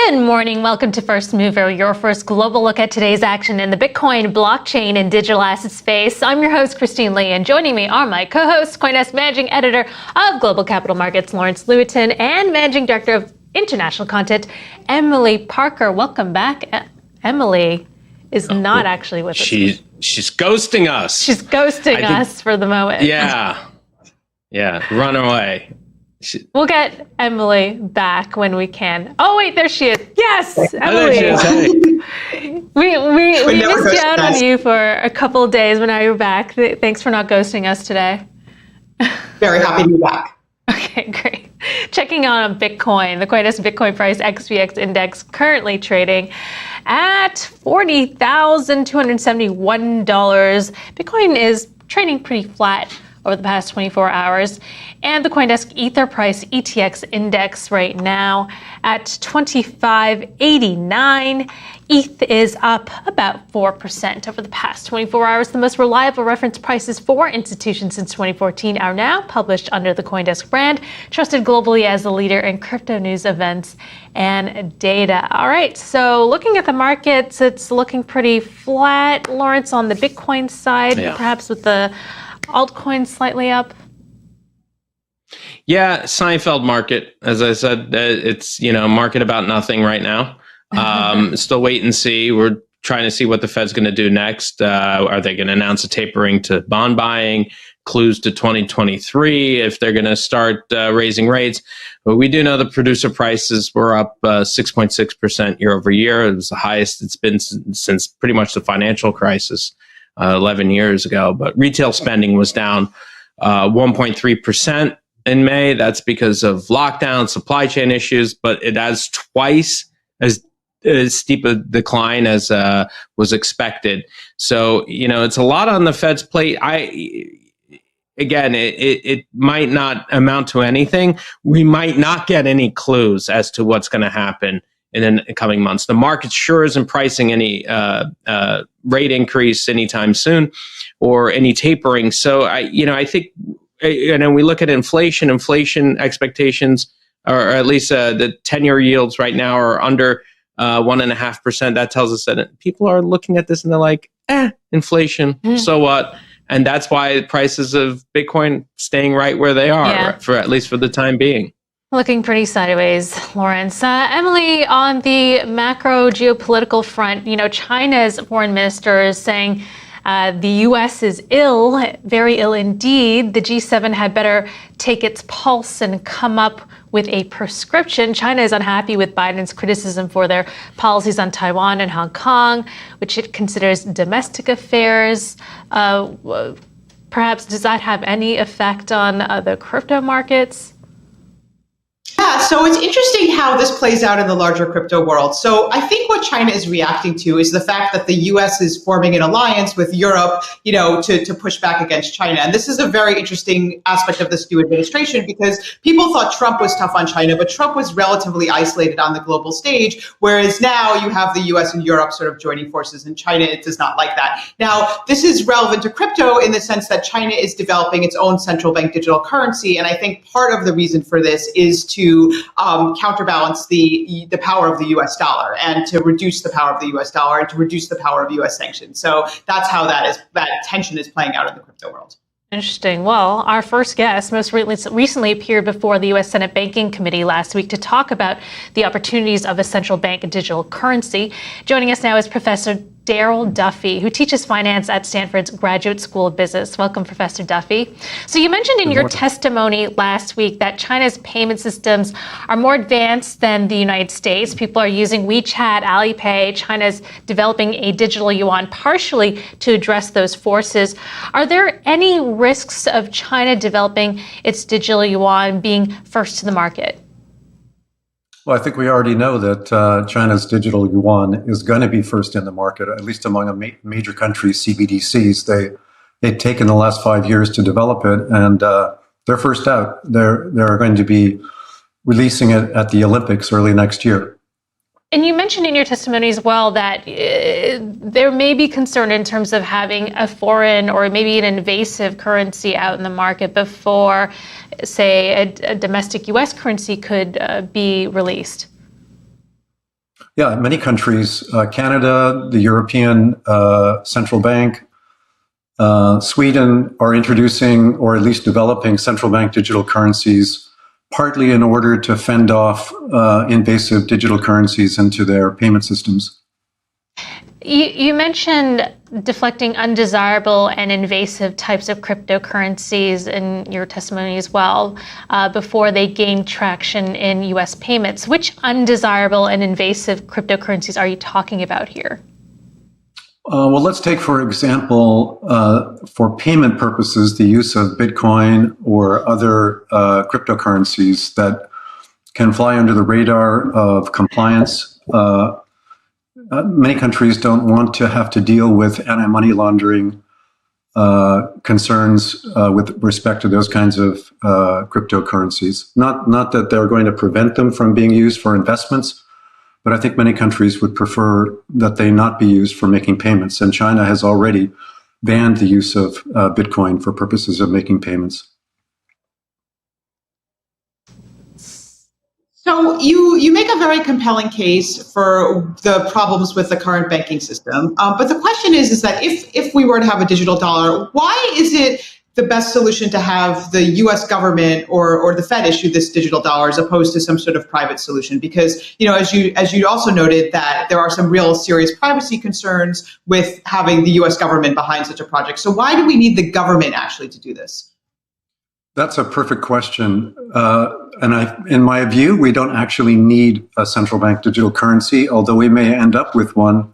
Good morning. Welcome to First Mover, your first global look at today's action in the Bitcoin, blockchain, and digital asset space. I'm your host, Christine Lee, and joining me are my co-hosts, CoinDesk Managing Editor of Global Capital Markets, Lewitinn, and Managing Director of International Content, Emily Parker. Welcome back. Emily is not actually with us. She's ghosting us. She's ghosting us for the moment. Yeah, run away. We'll get Emily back when we can. Oh, wait, there she is. Yes, Emily. There she is. Hey. We missed out on you for a couple of days, but now you're back. Thanks for not ghosting us today. Very happy to be back. Okay, great. Checking on Bitcoin, the CoinDesk Bitcoin price XBX index currently trading at $40,271. Bitcoin is trading pretty flat over the past 24 hours. And the CoinDesk Ether price ETX index right now at 25.89. ETH is up about 4% over the past 24 hours. The most reliable reference prices for institutions since 2014 are now published under the CoinDesk brand, trusted globally as a leader in crypto news, events, and data. All right, so looking at the markets, it's looking pretty flat. Lawrence, on the Bitcoin side, perhaps with the altcoins slightly up. Yeah, Seinfeld market. As I said, it's market about nothing right now. Still wait and see. We're trying to see what the Fed's going to do next. Are they going to announce a tapering to bond buying? Clues to 2023 if they're going to start raising rates. But we do know the producer prices were up 6.6% year over year. It was the highest it's been since pretty much the financial crisis 11 years ago. But retail spending was down 1.3%. in May. That's because of lockdown, supply chain issues, but it has twice as steep a decline as was expected. So, it's a lot on the Fed's plate. It might not amount to anything. We might not get any clues as to what's going to happen in the coming months. The market sure isn't pricing any rate increase anytime soon or any tapering. So, I think, and we look at inflation expectations, or at least the 10-year yields right now are under 1.5%. That tells us that people are looking at this and they're like, inflation, so what? And that's why prices of Bitcoin staying right where they are, for at least for the time being. Looking pretty sideways, Lawrence. Emily, on the macro geopolitical front, China's foreign minister is saying the U.S. is ill, very ill indeed. The G7 had better take its pulse and come up with a prescription. China is unhappy with Biden's criticism for their policies on Taiwan and Hong Kong, which it considers domestic affairs. Perhaps does that have any effect on the crypto markets? Yeah, so it's interesting how this plays out in the larger crypto world. So I think what China is reacting to is the fact that the US is forming an alliance with Europe, to push back against China. And this is a very interesting aspect of this new administration because people thought Trump was tough on China, but Trump was relatively isolated on the global stage, whereas now you have the US and Europe sort of joining forces, and China does not like that. Now, this is relevant to crypto in the sense that China is developing its own central bank digital currency. And I think part of the reason for this is to counterbalance the power of the U.S. dollar and to reduce the power of the U.S. dollar and to reduce the power of U.S. sanctions. So that's how that tension is playing out in the crypto world. Interesting. Well, our first guest most recently appeared before the U.S. Senate Banking Committee last week to talk about the opportunities of a central bank digital currency. Joining us now is Professor Darrell Duffie, who teaches finance at Stanford's Graduate School of Business. Welcome, Professor Duffie. So you mentioned in your testimony last week that China's payment systems are more advanced than the United States. People are using WeChat, Alipay. China's developing a digital yuan partially to address those forces. Are there any risks of China developing its digital yuan being first to the market? Well, I think we already know that China's digital yuan is going to be first in the market, at least among major countries, CBDCs. They've taken the last 5 years to develop it, and they're first out. They're going to be releasing it at the Olympics early next year. And you mentioned in your testimony as well that there may be concern in terms of having a foreign or maybe an invasive currency out in the market before, say, a domestic U.S. currency could be released. Yeah, many countries, Canada, the European Central Bank, Sweden are introducing or at least developing central bank digital currencies, partly in order to fend off invasive digital currencies into their payment systems. You mentioned deflecting undesirable and invasive types of cryptocurrencies in your testimony as well, before they gain traction in U.S. payments. Which undesirable and invasive cryptocurrencies are you talking about here? Well, let's take, for example, for payment purposes, the use of Bitcoin or other cryptocurrencies that can fly under the radar of compliance. Many countries don't want to have to deal with anti-money laundering concerns with respect to those kinds of cryptocurrencies. Not that they're going to prevent them from being used for investments, but I think many countries would prefer that they not be used for making payments. And China has already banned the use of Bitcoin for purposes of making payments. So you make a very compelling case for the problems with the current banking system. But the question is that if we were to have a digital dollar, why is it the best solution to have the U.S. government or the Fed issue this digital dollar as opposed to some sort of private solution? Because, as you also noted, that there are some real serious privacy concerns with having the U.S. government behind such a project. So why do we need the government actually to do this? That's a perfect question. In my view, we don't actually need a central bank digital currency, although we may end up with one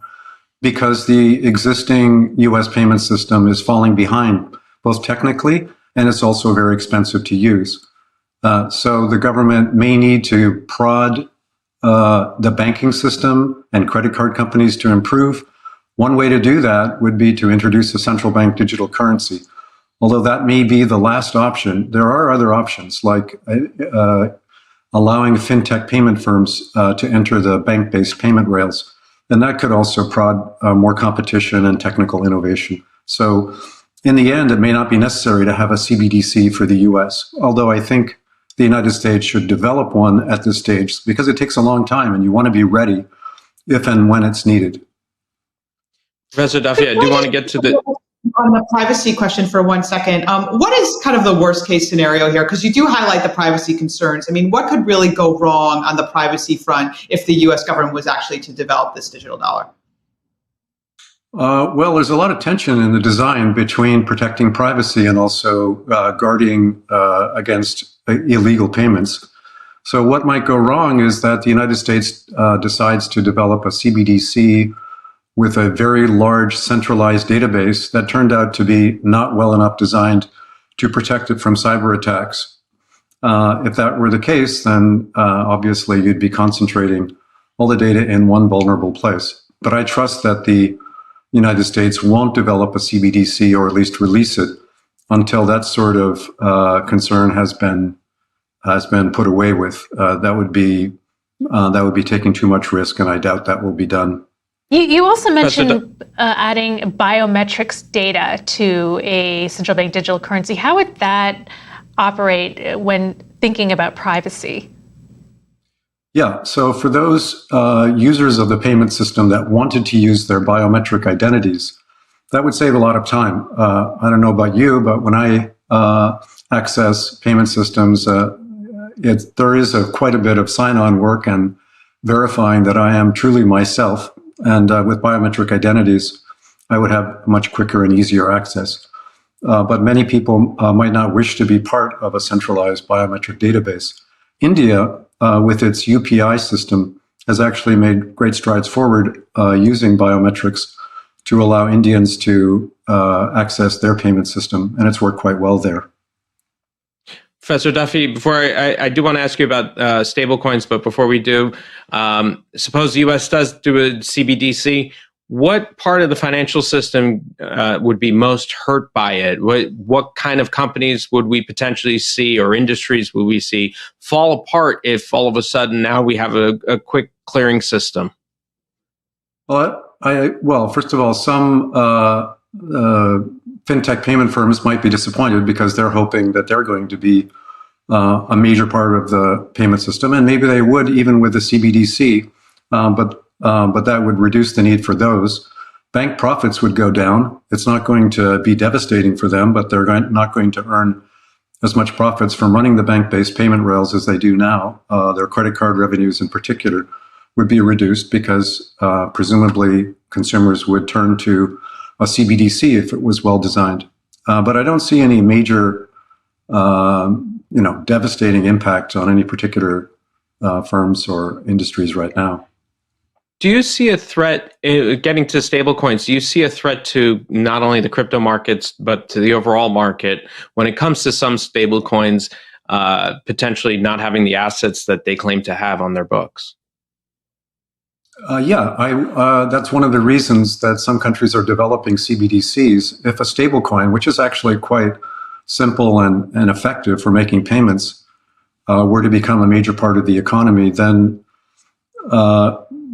because the existing U.S. payment system is falling behind, both technically, and it's also very expensive to use. So the government may need to prod the banking system and credit card companies to improve. One way to do that would be to introduce a central bank digital currency. Although that may be the last option, there are other options like allowing fintech payment firms to enter the bank-based payment rails. And that could also prod more competition and technical innovation. So in the end, it may not be necessary to have a CBDC for the US, although I think the United States should develop one at this stage because it takes a long time and you want to be ready if and when it's needed. Professor Duffie, I do want to get to the... On the privacy question for 1 second, what is kind of the worst case scenario here? Because you do highlight the privacy concerns. I mean, what could really go wrong on the privacy front if the U.S. government was actually to develop this digital dollar? Well, there's a lot of tension in the design between protecting privacy and also guarding against illegal payments. So what might go wrong is that the United States decides to develop a CBDC with a very large centralized database that turned out to be not well enough designed to protect it from cyber attacks. If that were the case, then obviously you'd be concentrating all the data in one vulnerable place. But I trust that the United States won't develop a CBDC or at least release it until that sort of concern has been put away with. That would be taking too much risk, and I doubt that will be done. You also mentioned adding biometrics data to a central bank digital currency. How would that operate when thinking about privacy? Yeah, so for those users of the payment system that wanted to use their biometric identities, that would save a lot of time. I don't know about you, but when I access payment systems, there is quite a bit of sign-on work and verifying that I am truly myself. And with biometric identities, I would have much quicker and easier access. But many people might not wish to be part of a centralized biometric database. India, with its UPI system, has actually made great strides forward using biometrics to allow Indians to access their payment system, and it's worked quite well there. Professor Duffie, before I do want to ask you about stablecoins, but before we do, suppose the U.S. does do a CBDC, what part of the financial system would be most hurt by it? What kind of companies would we potentially see, or industries would we see fall apart if all of a sudden now we have a quick clearing system? Well, first of all, some fintech payment firms might be disappointed because they're hoping that they're going to be a major part of the payment system, and maybe they would even with the CBDC. But but that would reduce the need for those. Bank profits would go down. It's not going to be devastating for them, but they're not going to earn as much profits from running the bank-based payment rails as they do now. Their credit card revenues in particular would be reduced because presumably consumers would turn to a CBDC if it was well designed. But I don't see any major, devastating impact on any particular firms or industries right now. Do you see a threat, getting to stablecoins, do you see a threat to not only the crypto markets, but to the overall market when it comes to some stablecoins potentially not having the assets that they claim to have on their books? That's one of the reasons that some countries are developing CBDCs. If a stablecoin, which is actually quite simple and effective for making payments, were to become a major part of the economy, then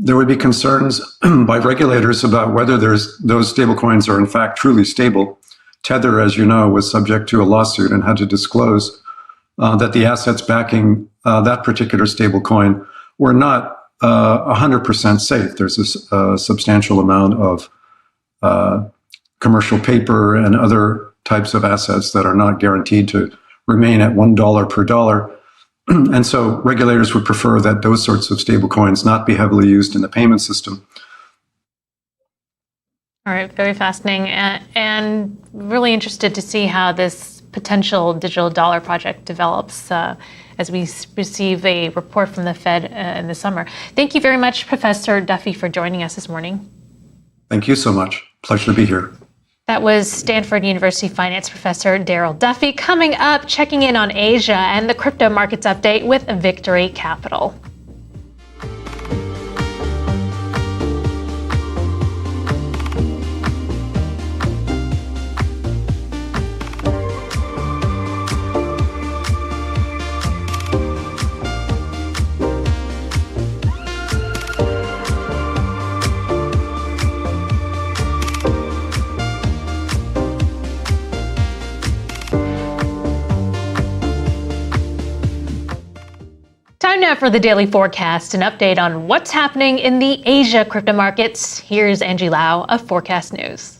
there would be concerns by regulators about whether those stablecoins are in fact truly stable. Tether, as you know, was subject to a lawsuit and had to disclose that the assets backing that particular stablecoin were not 100% safe. There's a substantial amount of commercial paper and other types of assets that are not guaranteed to remain at $1 per dollar. And so regulators would prefer that those sorts of stablecoins not be heavily used in the payment system. All right, very fascinating, and really interested to see how this potential digital dollar project develops as we receive a report from the Fed in the summer. Thank you very much, Professor Duffie, for joining us this morning. Thank you so much. Pleasure to be here. That was Stanford University finance professor Darrell Duffie. Coming up, checking in on Asia and the crypto markets update with Victory Capital. Time now for the daily forecast, an update on what's happening in the Asia crypto markets. Here's Angie Lau of Forecast News.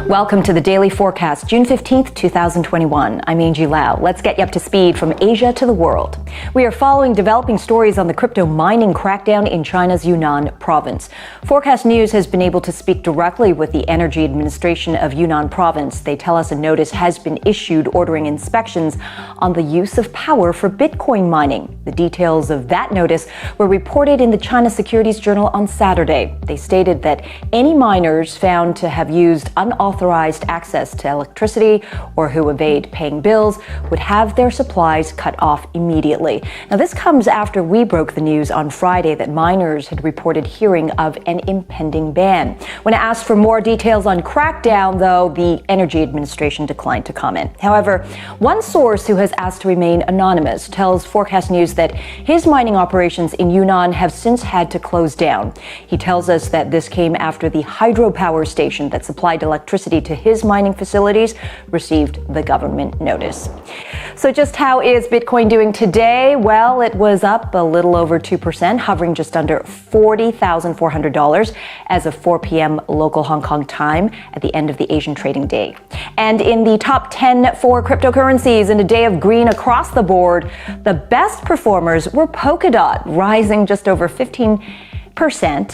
Welcome to the Daily Forecast, June 15th, 2021. I'm Angie Lau. Let's get you up to speed from Asia to the world. We are following developing stories on the crypto mining crackdown in China's Yunnan province. Forecast News has been able to speak directly with the Energy Administration of Yunnan province. They tell us a notice has been issued ordering inspections on the use of power for Bitcoin mining. The details of that notice were reported in the China Securities Journal on Saturday. They stated that any miners found to have used unauthorized access to electricity or who evade paying bills would have their supplies cut off immediately. Now, this comes after we broke the news on Friday that miners had reported hearing of an impending ban. When asked for more details on crackdown, though, the Energy Administration declined to comment. However, one source who has asked to remain anonymous tells Forecast News that his mining operations in Yunnan have since had to close down. He tells us that this came after the hydropower station that supplied electricity to his mining facilities received the government notice. So just how is Bitcoin doing today? Well, it was up a little over 2%, hovering just under $40,400 as of 4 p.m. local Hong Kong time at the end of the Asian trading day. And in the top 10 for cryptocurrencies in a day of green across the board, the best performers were Polkadot, rising just over 15%,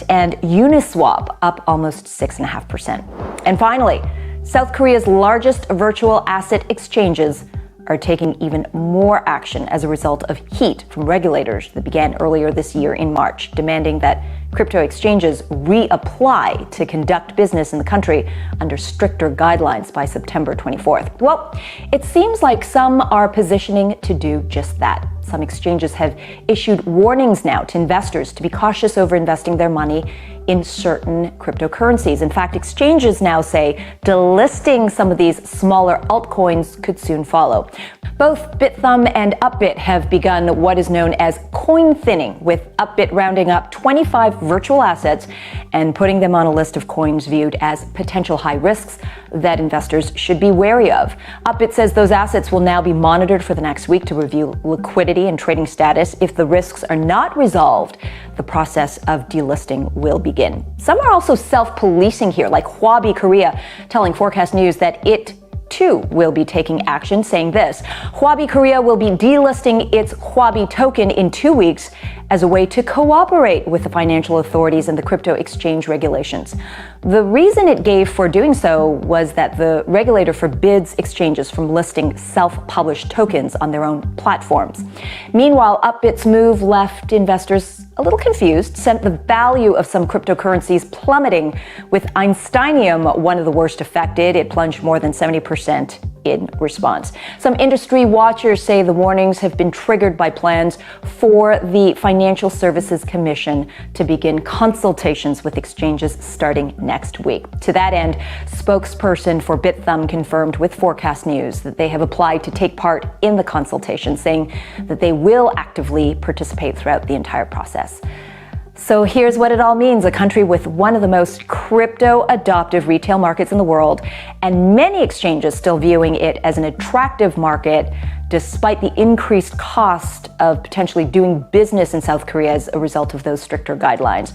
and Uniswap up almost 6.5%. And finally, South Korea's largest virtual asset exchanges are taking even more action as a result of heat from regulators that began earlier this year in March, demanding that crypto exchanges reapply to conduct business in the country under stricter guidelines by September 24th. Well, it seems like some are positioning to do just that. Some exchanges have issued warnings now to investors to be cautious over investing their money in certain cryptocurrencies. In fact, exchanges now say delisting some of these smaller altcoins could soon follow. Both BitThumb and Upbit have begun what is known as coin thinning, with Upbit rounding up 25 virtual assets and putting them on a list of coins viewed as potential high risks that investors should be wary of. Upbit says those assets will now be monitored for the next week to review liquidity and trading status. If the risks are not resolved, the process of delisting will begin. Some are also self-policing here, like Huobi Korea telling Forecast News that it too will be taking action, saying this: Huobi Korea will be delisting its Huobi token in 2 weeks as a way to cooperate with the financial authorities and the crypto exchange regulations. The reason it gave for doing so was that the regulator forbids exchanges from listing self-published tokens on their own platforms. Meanwhile, Upbit's move left investors a little confused, sent the value of some cryptocurrencies plummeting, with Einsteinium one of the worst affected. It plunged more than 70% in response. Some industry watchers say the warnings have been triggered by plans for the Financial Services Commission to begin consultations with exchanges starting next week. To that end, spokesperson for BitThumb confirmed with Forecast News that they have applied to take part in the consultation, saying that they will actively participate throughout the entire process. So here's what it all means: a country with one of the most crypto-adoptive retail markets in the world, and many exchanges still viewing it as an attractive market, despite the increased cost of potentially doing business in South Korea as a result of those stricter guidelines.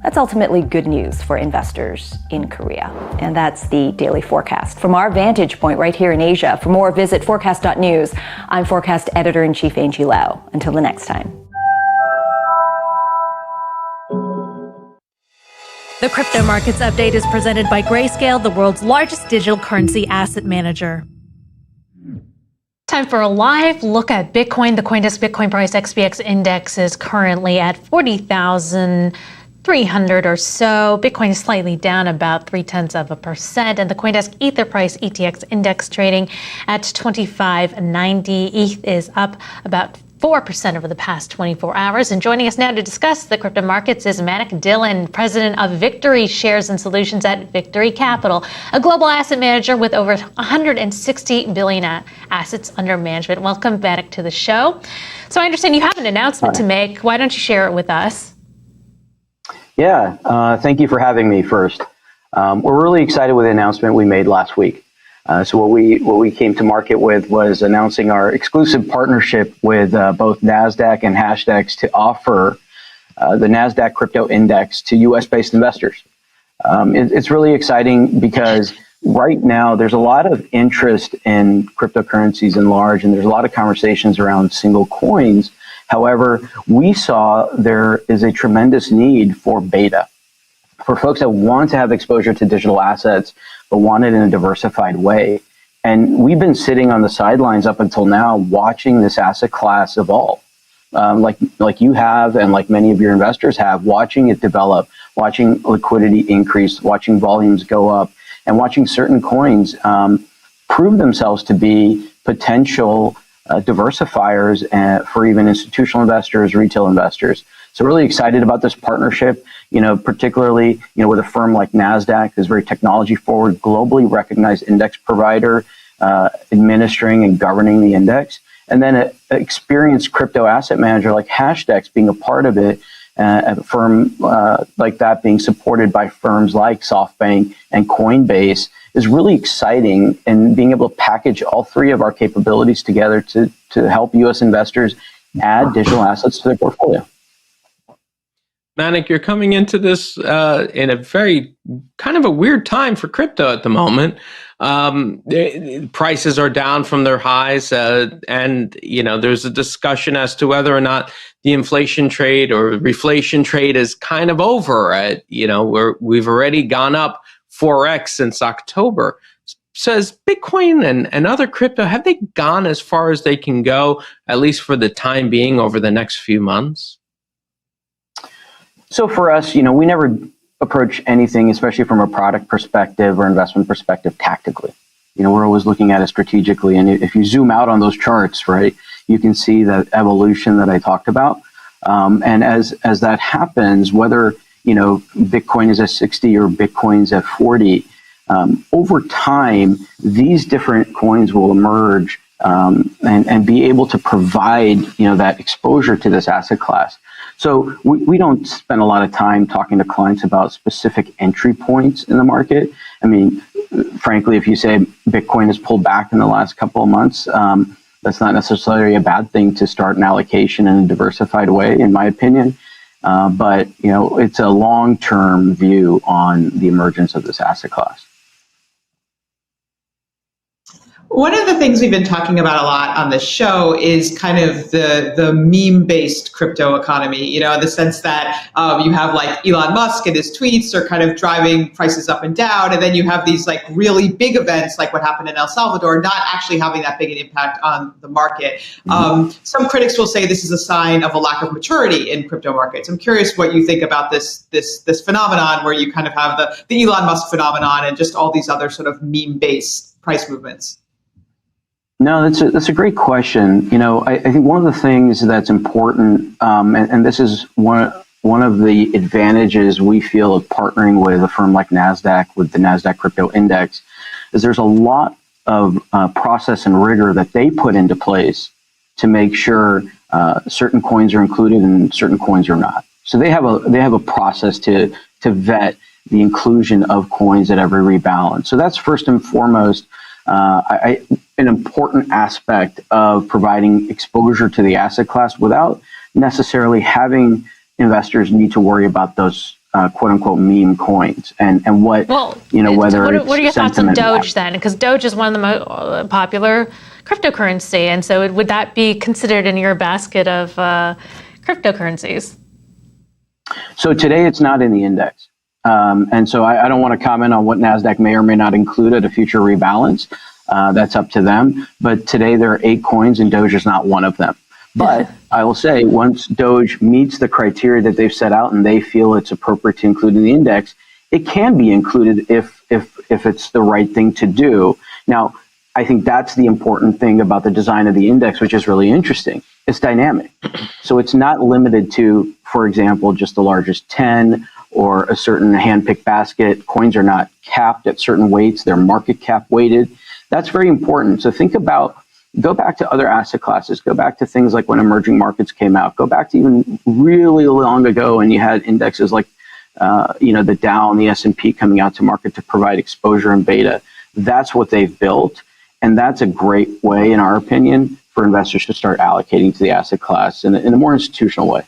That's ultimately good news for investors in Korea. And that's the daily forecast from our vantage point right here in Asia. For more, visit forecast.news. I'm Forecast Editor-in-Chief Angie Lau. Until the next time. The Crypto Markets Update is presented by Grayscale, the world's largest digital currency asset manager. Time for a live look at Bitcoin. The CoinDesk Bitcoin price XBX index is currently at 40,300 or so. Bitcoin is slightly down about 0.3%, and the CoinDesk Ether price ETX index trading at 2590. ETH is up about 4% over the past 24 hours. And joining us now to discuss the crypto markets is Mannik, Dhillon, president of Victory Shares and Solutions at Victory Capital, a global asset manager with over 160 billion assets under management. Welcome, Mannik, to the show. So I understand you have an announcement to make. Why don't you share it with us? Yeah, thank you for having me first. We're really excited with the announcement we made last week. So what we came to market with was announcing our exclusive partnership with both NASDAQ and Hashdex to offer the NASDAQ crypto index to US-based investors. It's really exciting because right now there's a lot of interest in cryptocurrencies in large, and there's a lot of conversations around single coins. However, we saw there is a tremendous need for beta, for folks that want to have exposure to digital assets, but want it in a diversified way. And we've been sitting on the sidelines up until now, watching this asset class evolve, like you have, and like many of your investors have, watching it develop, watching liquidity increase, watching volumes go up, and watching certain coins prove themselves to be potential diversifiers for even institutional investors, retail investors. So really excited about this partnership, particularly, with a firm like NASDAQ, is very technology forward, globally recognized index provider, administering and governing the index. And then an experienced crypto asset manager like Hashdex being a part of it, a firm like that being supported by firms like SoftBank and Coinbase is really exciting, and being able to package all three of our capabilities together to help U.S. investors add digital assets to their portfolio. Mannik, you're coming into this in a very kind of a weird time for crypto at the moment. Prices are down from their highs, and there's a discussion as to whether or not the inflation trade or reflation trade is kind of over. We've already gone up 4x since October. Says Bitcoin and other crypto, have they gone as far as they can go, at least for the time being, over the next few months? So for us, we never approach anything, especially from a product perspective or investment perspective, tactically. We're always looking at it strategically. And if you zoom out on those charts, right, you can see that evolution that I talked about. And as that happens, whether Bitcoin is at 60 or Bitcoin's at 40. Over time, these different coins will emerge and be able to provide, that exposure to this asset class. So we don't spend a lot of time talking to clients about specific entry points in the market. I mean, frankly, if you say Bitcoin has pulled back in the last couple of months, that's not necessarily a bad thing to start an allocation in a diversified way, in my opinion. But it's a long-term view on the emergence of this asset class. One of the things we've been talking about a lot on this show is kind of the meme-based crypto economy, in the sense that you have like Elon Musk and his tweets are kind of driving prices up and down. And then you have these like really big events like what happened in El Salvador, not actually having that big an impact on the market. Some critics will say this is a sign of a lack of maturity in crypto markets. I'm curious what you think about this phenomenon where you kind of have the Elon Musk phenomenon and just all these other sort of meme-based price movements. No, that's a great question. I think one of the things that's important, and this is one of the advantages we feel of partnering with a firm like NASDAQ, with the NASDAQ Crypto Index, is there's a lot of process and rigor that they put into place to make sure certain coins are included and certain coins are not. So they have a process to vet the inclusion of coins at every rebalance. So that's first and foremost an important aspect of providing exposure to the asset class without necessarily having investors need to worry about those quote unquote meme coins and what, whether what are your thoughts on Doge then? Because Doge is one of the most popular cryptocurrency. And so would that be considered in your basket of cryptocurrencies? So today it's not in the index. And so I don't want to comment on what NASDAQ may or may not include at a future rebalance. That's up to them. But today there are 8 coins and Doge is not one of them. But I will say once Doge meets the criteria that they've set out and they feel it's appropriate to include in the index, it can be included if it's the right thing to do. Now, I think that's the important thing about the design of the index, which is really interesting. It's dynamic. So it's not limited to, for example, just the largest 10 or a certain handpicked basket. Coins are not capped at certain weights. They're market cap weighted. That's very important. So go back to other asset classes, go back to things like when emerging markets came out, go back to even really long ago and you had indexes like, the Dow and the S&P coming out to market to provide exposure and beta. That's what they've built. And that's a great way, in our opinion, for investors to start allocating to the asset class in a more institutional way.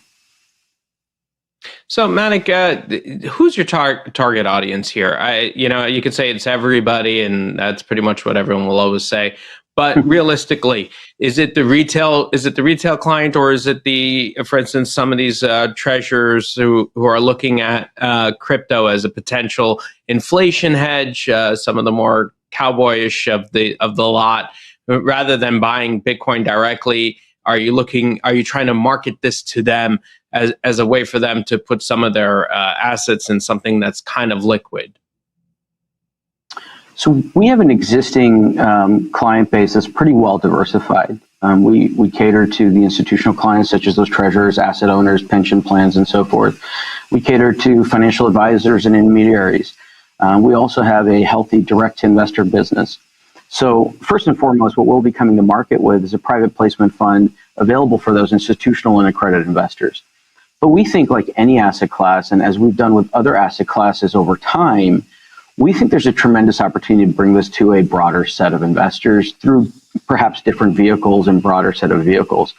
So, Mannik, who's your target audience here? You could say it's everybody, and that's pretty much what everyone will always say. But realistically, is it the retail client, or is it for instance, some of these treasurers who are looking at crypto as a potential inflation hedge? Some of the more cowboyish of the lot, rather than buying Bitcoin directly. Are you trying to market this to them as a way for them to put some of their assets in something that's kind of liquid? So we have an existing client base that's pretty well diversified. We cater to the institutional clients, such as those treasurers, asset owners, pension plans, and so forth. We cater to financial advisors and intermediaries. We also have a healthy direct-to-investor business. So first and foremost, what we'll be coming to market with is a private placement fund available for those institutional and accredited investors. But we think, like any asset class, and as we've done with other asset classes over time, we think there's a tremendous opportunity to bring this to a broader set of investors through perhaps different vehicles and broader set of vehicles.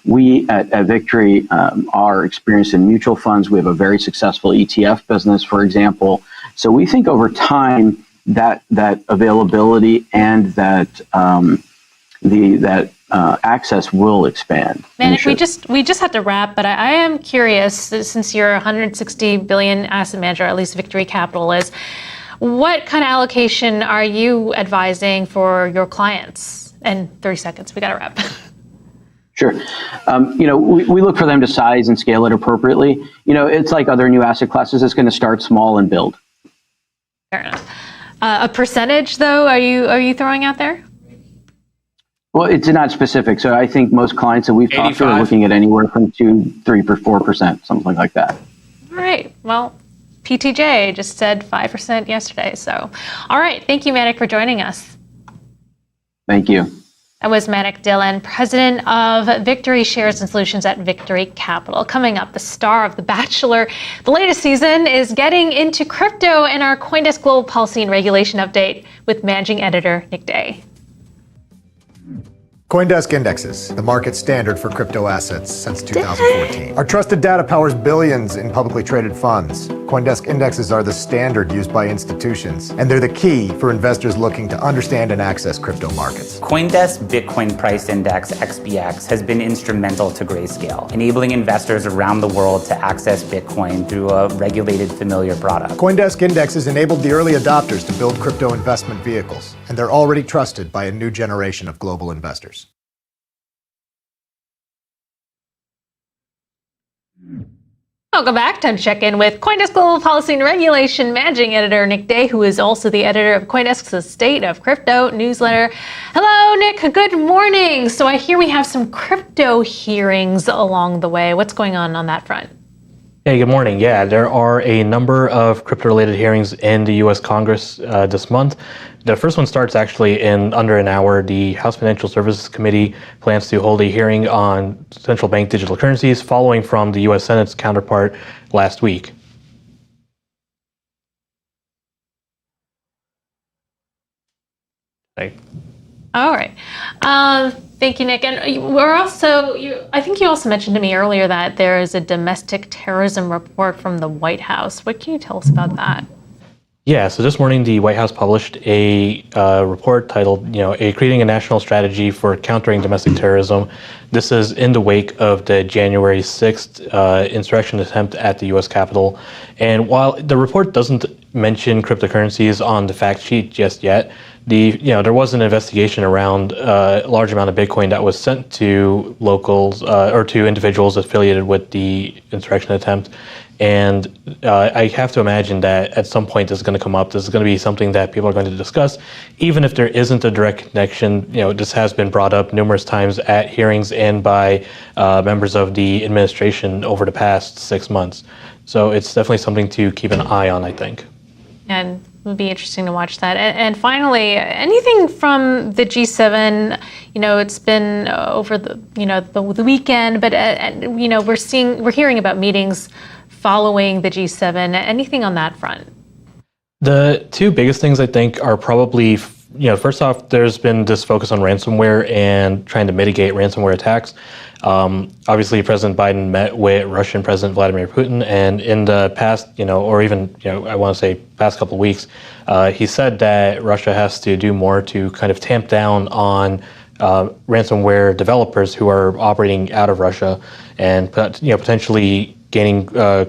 We at Victory are experienced in mutual funds. We have a very successful ETF business, for example. So we think over time that availability and that access will expand. Mannik, we just have to wrap, but I am curious, since you're a 160 billion asset manager, at least Victory Capital is, what kind of allocation are you advising for your clients? And 30 seconds, we got to wrap. Sure. We look for them to size and scale it appropriately. It's like other new asset classes. It's going to start small and build. Fair enough. A percentage, though, are you throwing out there? Well, it's not specific. So I think most clients that we've talked to are looking at anywhere from 2, 3, or 4%, something like that. All right. Well, PTJ just said 5% yesterday. So, all right. Thank you, Mannik, for joining us. Thank you. That was Mannik Dhillon, president of Victory Shares and Solutions at Victory Capital. Coming up, the star of The Bachelor. The latest season is getting into crypto and our CoinDesk Global Policy and Regulation update with managing editor Nick Day. CoinDesk Indexes, the market standard for crypto assets since 2014. Our trusted data powers billions in publicly traded funds. CoinDesk Indexes are the standard used by institutions, and they're the key for investors looking to understand and access crypto markets. CoinDesk Bitcoin Price Index, XBX, has been instrumental to Grayscale, enabling investors around the world to access Bitcoin through a regulated, familiar product. CoinDesk Indexes enabled the early adopters to build crypto investment vehicles, and they're already trusted by a new generation of global investors. Welcome back. Time to check in with CoinDesk Global Policy and Regulation managing editor Nick Day, who is also the editor of CoinDesk's State of Crypto newsletter. Hello, Nick. Good morning. So I hear we have some crypto hearings along the way. What's going on that front? Hey, good morning. Yeah, there are a number of crypto-related hearings in the U.S. Congress this month. The first one starts actually in under an hour. The House Financial Services Committee plans to hold a hearing on central bank digital currencies, following from the U.S. Senate's counterpart last week. Hey. All right. Thank you, Nick. And we're also, I think you also mentioned to me earlier that there is a domestic terrorism report from the White House. What can you tell us about that? Yeah, so this morning the White House published a report titled, Creating a National Strategy for Countering Domestic Terrorism. This is in the wake of the January 6th insurrection attempt at the U.S. Capitol. And while the report doesn't mention cryptocurrencies on the fact sheet just yet, there was an investigation around a large amount of Bitcoin that was sent to locals or to individuals affiliated with the insurrection attempt. And I have to imagine that at some point this is going to come up. This is going to be something that people are going to discuss, even if there isn't a direct connection. This has been brought up numerous times at hearings and by members of the administration over the past 6 months. So it's definitely something to keep an eye on, I think. And it would be interesting to watch that. And finally, anything from the G7? It's been over the weekend, but we're hearing about meetings following the G7. Anything on that front? The two biggest things I think are probably, first off, there's been this focus on ransomware and trying to mitigate ransomware attacks. Obviously, President Biden met with Russian President Vladimir Putin, and in the past, or even, I want to say past couple of weeks, he said that Russia has to do more to kind of tamp down on ransomware developers who are operating out of Russia and potentially gaining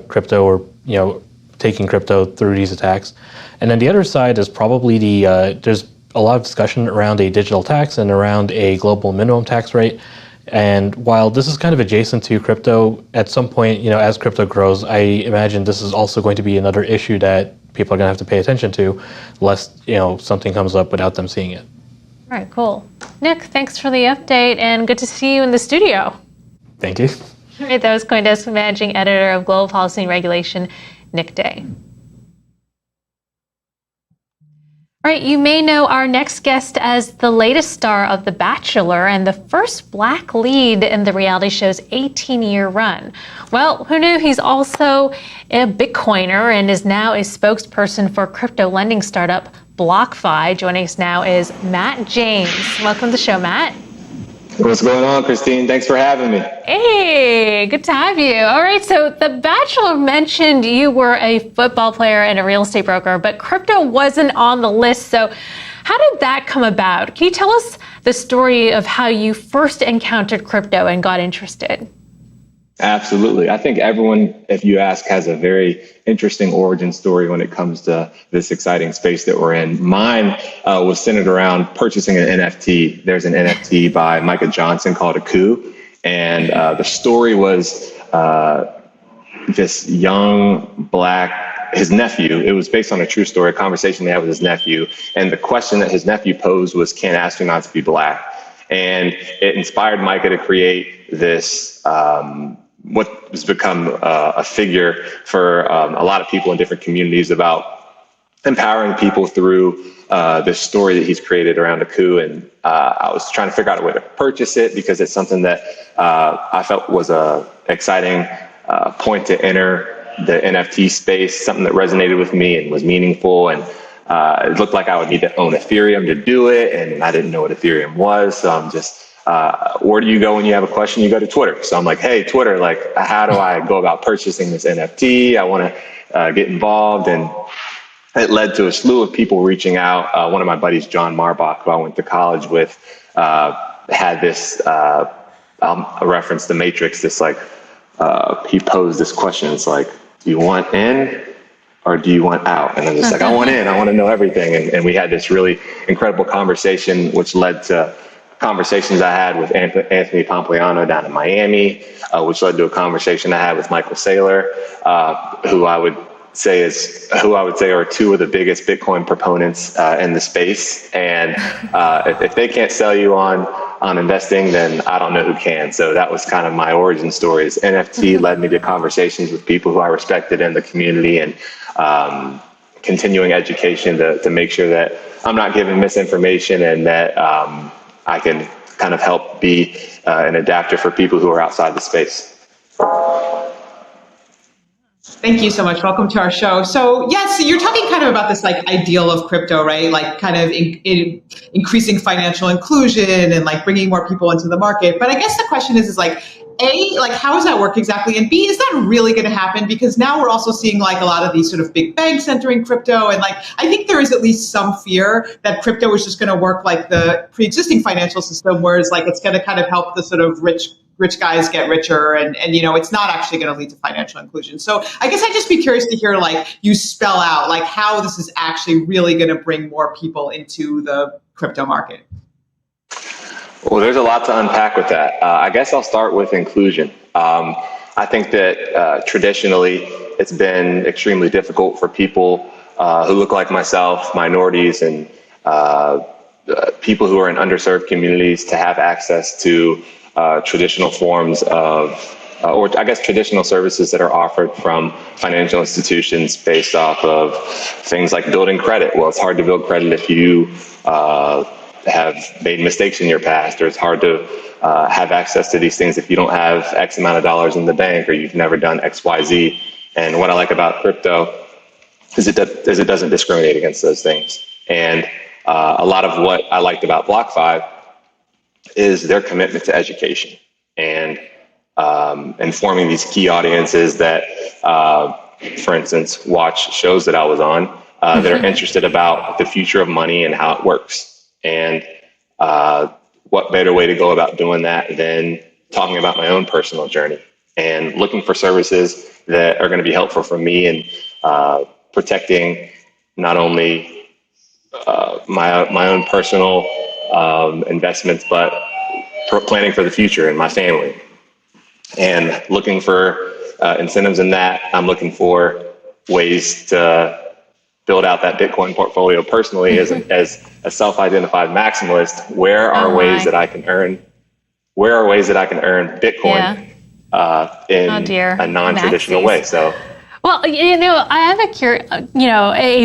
crypto or taking crypto through these attacks. And then the other side is probably there's a lot of discussion around a digital tax and around a global minimum tax rate. And while this is kind of adjacent to crypto, at some point, as crypto grows, I imagine this is also going to be another issue that people are going to have to pay attention to, lest something comes up without them seeing it. All right, cool. Nick, thanks for the update, and good to see you in the studio. Thank you. All right, that was CoinDesk managing editor of Global Policy and Regulation, Nick Day. All right, you may know our next guest as the latest star of The Bachelor and the first Black lead in the reality show's 18-year run. Well, who knew he's also a Bitcoiner and is now a spokesperson for crypto lending startup BlockFi. Joining us now is Matt James. Welcome to the show, Matt. What's going on, Christine? Thanks for having me. Hey, good to have you. All right, so The Bachelor mentioned you were a football player and a real estate broker, but crypto wasn't on the list. So how did that come about? Can you tell us the story of how you first encountered crypto and got interested? Absolutely. I think everyone, if you ask, has a very interesting origin story when it comes to this exciting space that we're in. Mine was centered around purchasing an NFT. There's an NFT by Micah Johnson called A Coup. And the story was this young Black, his nephew. It was based on a true story, a conversation they had with his nephew. And the question that his nephew posed was, can astronauts be Black? And it inspired Micah to create this what has become a figure for a lot of people in different communities about empowering people through this story that he's created around a coup. And I was trying to figure out a way to purchase it because it's something that I felt was a exciting point to enter the NFT space, something that resonated with me and was meaningful. And it looked like I would need to own Ethereum to do it. And I didn't know what Ethereum was. So I'm just, where do you go when you have a question? You go to Twitter. So I'm like, hey, Twitter, like, how do I go about purchasing this NFT? I want to get involved. And it led to a slew of people reaching out. One of my buddies, John Marbach, who I went to college with, had this, I'll reference The Matrix, this like, he posed this question. It's like, do you want in or do you want out? And I'm just like, I want in, I want to know everything. And we had this really incredible conversation, which led to conversations I had with Anthony Pompliano down in Miami, which led to a conversation I had with Michael Saylor, who I would say are two of the biggest Bitcoin proponents in the space. And if they can't sell you on investing, then I don't know who can. So that was kind of my origin story. Is NFT led me to conversations with people who I respected in the community, and continuing education to make sure that I'm not giving misinformation, and that I can kind of help be an adapter for people who are outside the space. Thank you so much. Welcome to our show. So yes, you're talking kind of about this like ideal of crypto, right? Like kind of increasing financial inclusion and like bringing more people into the market. But I guess the question is like, A, like how does that work exactly? And B, is that really going to happen? Because now we're also seeing like a lot of these sort of big banks entering crypto. And like, I think there is at least some fear that crypto is just going to work like the pre-existing financial system, whereas like it's going to kind of help the sort of rich guys get richer, and you know, it's not actually going to lead to financial inclusion. So I guess I'd just be curious to hear like you spell out like how this is actually really going to bring more people into the crypto market. Well, there's a lot to unpack with that. I guess I'll start with inclusion. I think that traditionally it's been extremely difficult for people who look like myself, minorities, and people who are in underserved communities to have access to traditional forms of, or I guess traditional services that are offered from financial institutions based off of things like building credit. Well, it's hard to build credit if you have made mistakes in your past, or it's hard to have access to these things if you don't have X amount of dollars in the bank, or you've never done X, Y, Z. And what I like about crypto is it doesn't discriminate against those things. And a lot of what I liked about BlockFi is their commitment to education and informing these key audiences that, for instance, watch shows that I was on that are interested about the future of money and how it works. And what better way to go about doing that than talking about my own personal journey and looking for services that are going to be helpful for me in protecting not only my own personal investments, but planning for the future and my family. And looking for incentives in that. I'm looking for ways to build out that Bitcoin portfolio personally as a self-identified maximalist. Where are ways that I can earn Bitcoin in a non-traditional way? So. Well, you know, I have a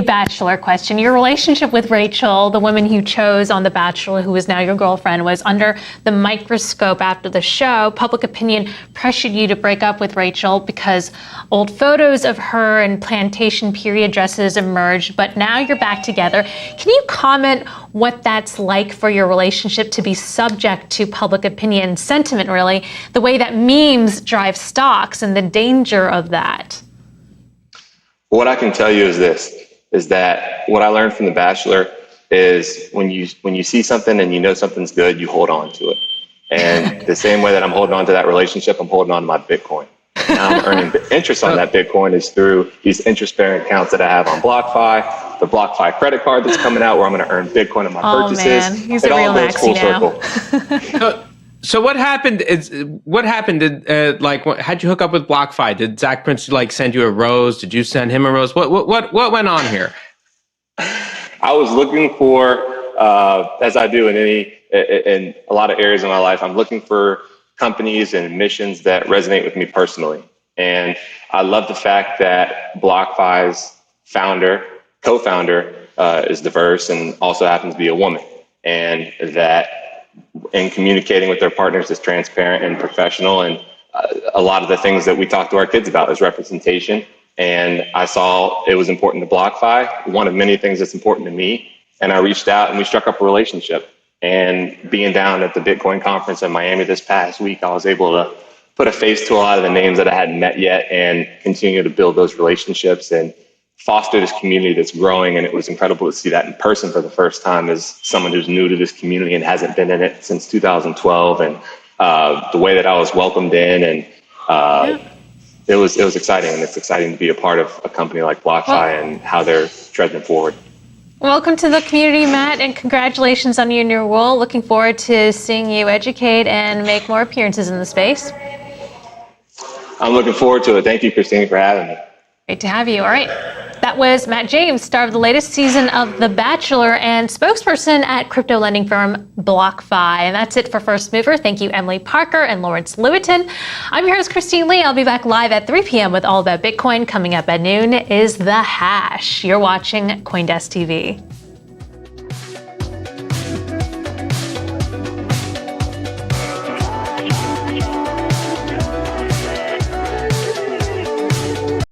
Bachelor question. Your relationship with Rachel, the woman you chose on The Bachelor, who is now your girlfriend, was under the microscope after the show. Public opinion pressured you to break up with Rachel because old photos of her in plantation period dresses emerged, but now you're back together. Can you comment what that's like for your relationship to be subject to public opinion sentiment, really, the way that memes drive stocks and the danger of that? What I can tell you is that what I learned from The Bachelor is when you see something and you know something's good, you hold on to it. And the same way that I'm holding on to that relationship, I'm holding on to my Bitcoin. Now I'm earning interest on that Bitcoin is through these interest-bearing accounts that I have on BlockFi, the BlockFi credit card that's coming out where I'm going to earn Bitcoin on my purchases. Man, he's it a real all goes full circle. So what happened? How'd you hook up with BlockFi? Did Zach Prince send you a rose? Did you send him a rose? What went on here? I was looking for, as I do in a lot of areas of my life, I'm looking for companies and missions that resonate with me personally. And I love the fact that BlockFi's co-founder, is diverse and also happens to be a woman, and that in communicating with their partners is transparent and professional. And a lot of the things that we talk to our kids about is representation. And I saw it was important to BlockFi, one of many things that's important to me. And I reached out and we struck up a relationship. And being down at the Bitcoin conference in Miami this past week, I was able to put a face to a lot of the names that I hadn't met yet and continue to build those relationships and foster this community that's growing. And it was incredible to see that in person for the first time as someone who's new to this community and hasn't been in it since 2012. And the way that I was welcomed in, and it was exciting. And it's exciting to be a part of a company like BlockFi and how they're treading forward. Welcome to the community, Matt, and congratulations on your new role. Looking forward to seeing you educate and make more appearances in the space. I'm looking forward to it. Thank you, Christine, for having me. Great to have you. All right. That was Matt James, star of the latest season of The Bachelor and spokesperson at crypto lending firm BlockFi. And that's it for First Mover. Thank you, Emily Parker and Lawrence Lewitinn. I'm your host, Christine Lee. I'll be back live at 3 p.m. with All About Bitcoin. Coming up at noon is The Hash. You're watching CoinDesk TV.